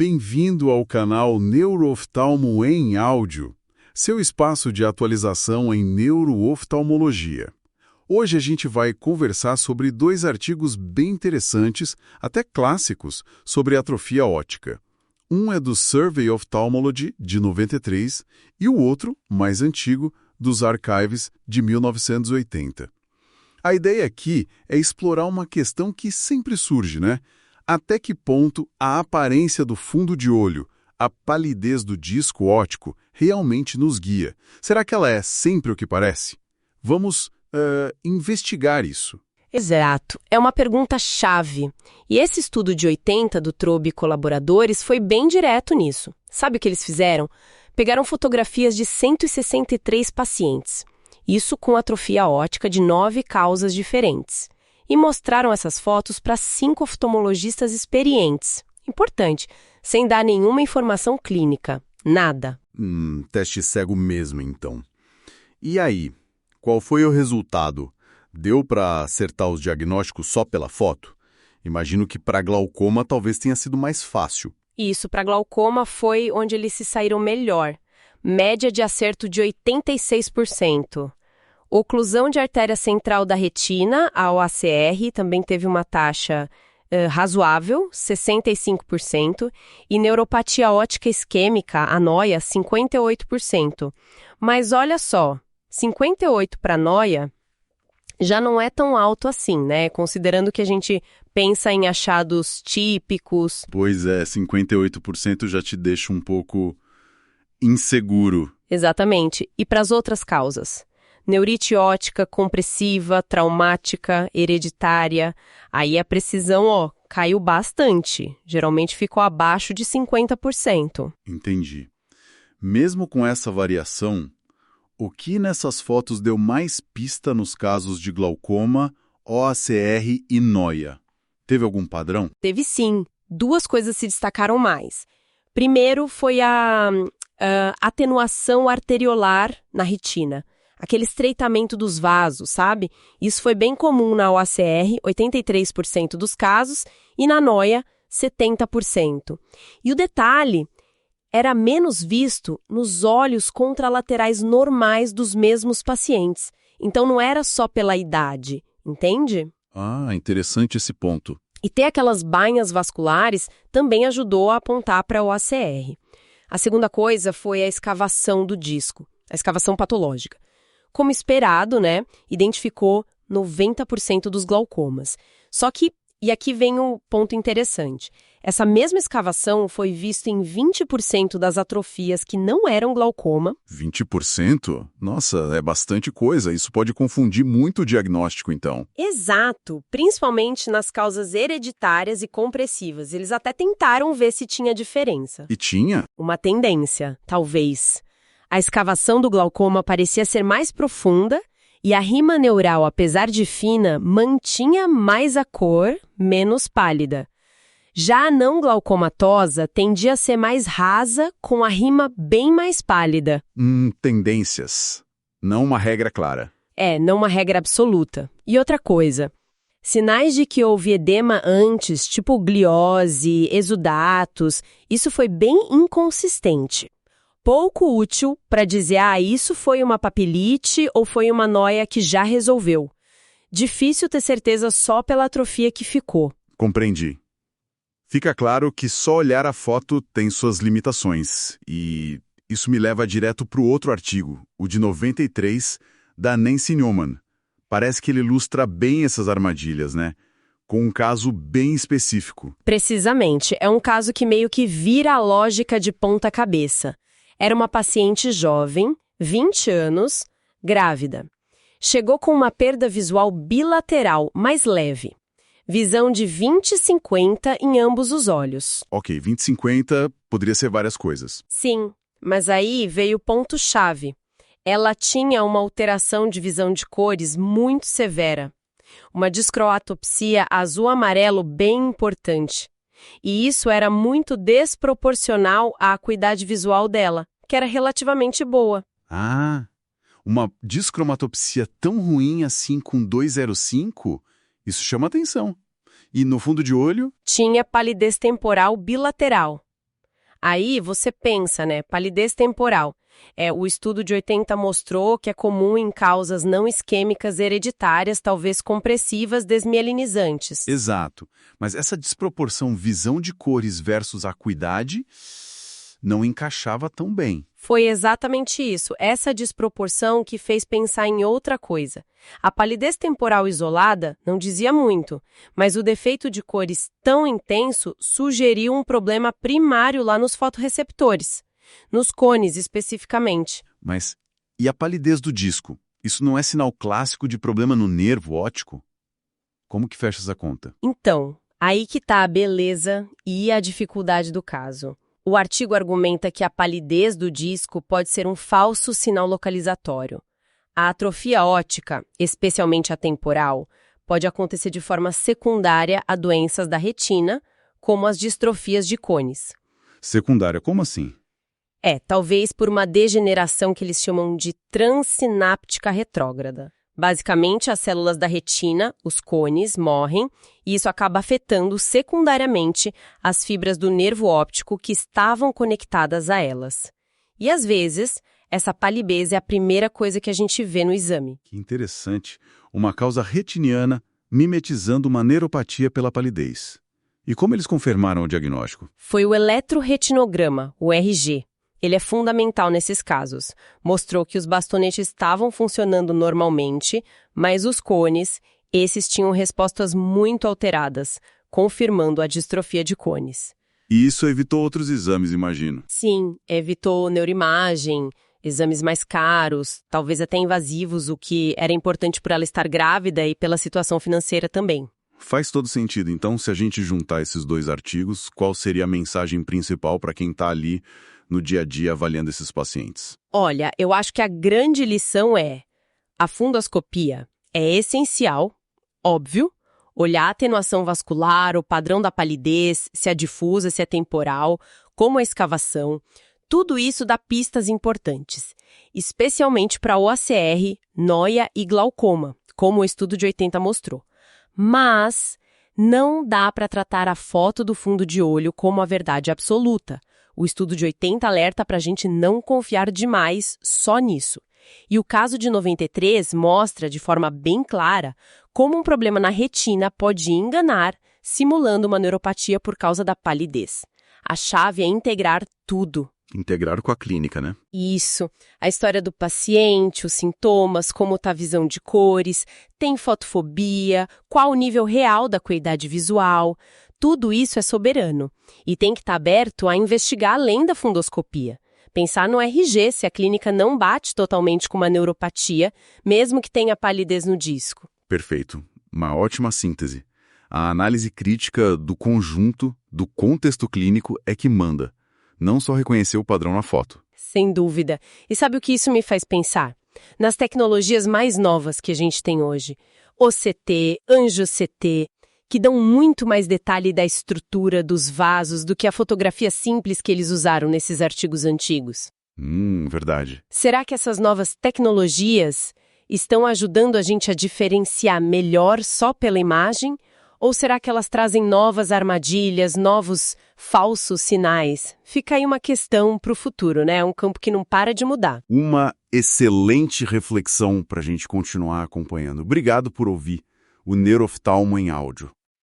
Bem-vindo ao canal Neurooftalmo em Áudio, seu espaço de atualização em neurooftalmologia. Hoje a gente vai conversar sobre dois artigos bem interessantes, até clássicos, sobre atrofia óptica. Um é do Survey Ophthalmology, de 93, e o outro, mais antigo, dos Archives, de 1980. A ideia aqui é explorar uma questão que sempre surge, né? Até que ponto a aparência do fundo de olho, a palidez do disco óptico, realmente nos guia? Será que ela é sempre o que parece? Vamos investigar isso. Exato. É uma pergunta-chave. E esse estudo de 80 do Trobe e colaboradores foi bem direto nisso. Sabe o que eles fizeram? Pegaram fotografias de 163 pacientes. Isso com atrofia óptica de 9 causas diferentes. E mostraram essas fotos para 5 oftalmologistas experientes. Importante, sem dar nenhuma informação clínica. Nada. Teste cego mesmo, então. E aí, qual foi o resultado? Deu para acertar os diagnósticos só pela foto? Imagino que para glaucoma talvez tenha sido mais fácil. Isso, para glaucoma foi onde eles se saíram melhor. Média de acerto de 86%. Oclusão de artéria central da retina, a OACR, também teve uma taxa razoável, 65%, e neuropatia óptica isquêmica, a NOIA, 58%. Mas olha só, 58% para NOIA já não é tão alto assim, né? Considerando que a gente pensa em achados típicos. Pois é, 58% já te deixa um pouco inseguro. Exatamente. E para as outras causas? Neurite óptica, compressiva, traumática, hereditária. Aí a precisão, caiu bastante. Geralmente ficou abaixo de 50%. Entendi. Mesmo com essa variação, o que nessas fotos deu mais pista nos casos de glaucoma, OACR e NOIA? Teve algum padrão? Teve sim. 2 coisas se destacaram mais. Primeiro foi a atenuação arteriolar na retina. Aquele estreitamento dos vasos, sabe? Isso foi bem comum na OACR, 83% dos casos, e na NOIA, 70%. E o detalhe era menos visto nos olhos contralaterais normais dos mesmos pacientes. Então não era só pela idade, entende? Ah, interessante esse ponto. E ter aquelas bainhas vasculares também ajudou a apontar para o ACR. A segunda coisa foi a escavação do disco, a escavação patológica. Como esperado, né, identificou 90% dos glaucomas. Só que, e aqui vem o ponto interessante, essa mesma escavação foi vista em 20% das atrofias que não eram glaucoma. 20%? Nossa, é bastante coisa. Isso pode confundir muito o diagnóstico, então. Exato, principalmente nas causas hereditárias e compressivas. Eles até tentaram ver se tinha diferença. E tinha? Uma tendência, talvez. A escavação do glaucoma parecia ser mais profunda e a rima neural, apesar de fina, mantinha mais a cor, menos pálida. Já a não glaucomatosa tendia a ser mais rasa, com a rima bem mais pálida. Tendências. Não uma regra clara. Não uma regra absoluta. E outra coisa, sinais de que houve edema antes, tipo gliose, exudatos, isso foi bem inconsistente. Pouco útil para dizer, isso foi uma papilite ou foi uma NOIA que já resolveu. Difícil ter certeza só pela atrofia que ficou. Compreendi. Fica claro que só olhar a foto tem suas limitações. E isso me leva direto para o outro artigo, o de 93, da Nancy Newman. Parece que ele ilustra bem essas armadilhas, né? Com um caso bem específico. Precisamente. É um caso que meio que vira a lógica de ponta cabeça. Era uma paciente jovem, 20 anos, grávida. Chegou com uma perda visual bilateral, mais leve. Visão de 20/50 em ambos os olhos. Ok, 20/50 poderia ser várias coisas. Sim, mas aí veio o ponto-chave. Ela tinha uma alteração de visão de cores muito severa. Uma discroatopsia azul-amarelo bem importante. E isso era muito desproporcional à acuidade visual dela, que era relativamente boa. Uma discromatopsia tão ruim assim com 2,05? Isso chama atenção. E no fundo de olho? Tinha palidez temporal bilateral. Aí você pensa, né? Palidez temporal. O estudo de 80 mostrou que é comum em causas não isquêmicas hereditárias, talvez compressivas desmielinizantes. Exato. Mas essa desproporção visão de cores versus acuidade não encaixava tão bem. Foi exatamente isso, essa desproporção que fez pensar em outra coisa. A palidez temporal isolada não dizia muito, mas o defeito de cores tão intenso sugeriu um problema primário lá nos fotorreceptores, nos cones especificamente. Mas e a palidez do disco? Isso não é sinal clássico de problema no nervo óptico? Como que fecha essa conta? Então, aí que tá a beleza e a dificuldade do caso. O artigo argumenta que a palidez do disco pode ser um falso sinal localizatório. A atrofia óptica, especialmente a temporal, pode acontecer de forma secundária a doenças da retina, como as distrofias de cones. Secundária, como assim? Talvez por uma degeneração que eles chamam de transsináptica retrógrada. Basicamente, as células da retina, os cones, morrem e isso acaba afetando secundariamente as fibras do nervo óptico que estavam conectadas a elas. E às vezes, essa palidez é a primeira coisa que a gente vê no exame. Que interessante. Uma causa retiniana mimetizando uma neuropatia pela palidez. E como eles confirmaram o diagnóstico? Foi o eletroretinograma, o RG. Ele é fundamental nesses casos. Mostrou que os bastonetes estavam funcionando normalmente, mas os cones, esses tinham respostas muito alteradas, confirmando a distrofia de cones. E isso evitou outros exames, imagino. Sim, evitou neuroimagem, exames mais caros, talvez até invasivos, o que era importante por ela estar grávida e pela situação financeira também. Faz todo sentido. Então, se a gente juntar esses dois artigos, qual seria a mensagem principal para quem está ali no dia a dia avaliando esses pacientes? Olha, eu acho que a grande lição é: a fundoscopia é essencial, óbvio, olhar a atenuação vascular, o padrão da palidez, se é difusa, se é temporal, como a escavação, tudo isso dá pistas importantes, especialmente para OACR, noia e glaucoma, como o estudo de 80 mostrou. Mas não dá para tratar a foto do fundo de olho como a verdade absoluta. O estudo de 80 alerta para a gente não confiar demais só nisso. E o caso de 93 mostra de forma bem clara como um problema na retina pode enganar, simulando uma neuropatia por causa da palidez. A chave é integrar tudo. Integrar com a clínica, né? Isso. A história do paciente, os sintomas, como está a visão de cores, tem fotofobia, qual o nível real da acuidade visual. Tudo isso é soberano e tem que estar aberto a investigar além da fundoscopia. Pensar no RG se a clínica não bate totalmente com uma neuropatia, mesmo que tenha palidez no disco. Perfeito. Uma ótima síntese. A análise crítica do conjunto, do contexto clínico é que manda. Não só reconhecer o padrão na foto. Sem dúvida. E sabe o que isso me faz pensar? Nas tecnologias mais novas que a gente tem hoje. OCT, AnjoCT, que dão muito mais detalhe da estrutura dos vasos do que a fotografia simples que eles usaram nesses artigos antigos. Verdade. Será que essas novas tecnologias estão ajudando a gente a diferenciar melhor só pela imagem? Ou será que elas trazem novas armadilhas, novos falsos sinais? Fica aí uma questão para o futuro, né? É um campo que não para de mudar. Uma excelente reflexão para a gente continuar acompanhando. Obrigado por ouvir o Neuroftalmo em áudio.